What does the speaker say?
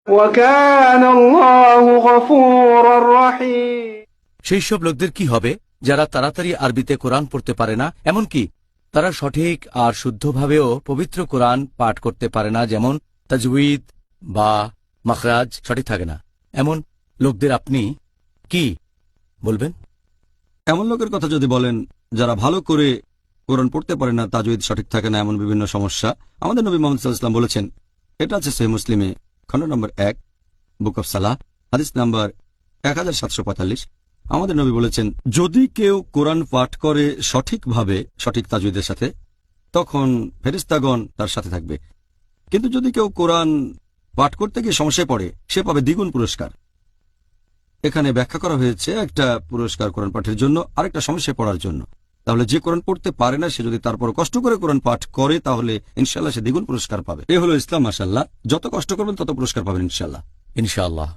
وكان الله غفورا رحيما। সেই সব লোকদের কি হবে যারা তাড়াতাড়ি আরবিতে কোরআন পড়তে পারে না, এমনকি তারা সঠিক আর শুদ্ধভাবেও পবিত্র কোরআন পাঠ করতে পারে না, যেমন তাজউইদ বা মাখরাজ সঠিক থাকে না, এমন লোকদের আপনি কি বলবেন? এমন লোকের কথা যদি বলেন যারা ভালো করে কোরআন পড়তে পারে না, তাজউইদ সঠিক থাকে না, এমন বিভিন্ন সমস্যা, আমাদের নবী মুহাম্মদ সাল্লাল্লাহু আলাইহি ওয়াসাল্লাম বলেছেন, এটা আছে সহিহ মুসলিমে খণ্ড নম্বর 1 বুক অফ সালাহ হাদিস নাম্বার 1745। আমাদের নবী বলেছেন, যদি কেউ কোরআন পাঠ করে সঠিকভাবে সঠিক তাজউইদের সাথে, তখন ফেরেশতাগণ তার সাথে থাকবে। কিন্তু যদি কেউ কোরআন পাঠ করতে গিয়ে সমস্যায় পড়ে, সে পাবে দ্বিগুণ পুরস্কার। এখানে ব্যাখ্যা করা হয়েছে একটা পুরস্কার কোরআন পাঠের জন্য, আরেকটা সমস্যায় পড়ার জন্য। তাহলে যে কোরআন পড়তে পারে না, সে যদি তারপর কষ্ট করে কোরআন পাঠ করে, তাহলে ইনশাআল্লাহ সে দ্বিগুণ পুরস্কার পাবে। এ হলো ইসলাম। মাশাআল্লাহ, যত কষ্ট করবেন তত পুরস্কার পাবেন ইনশাআল্লাহ। ইনশাআল্লাহ।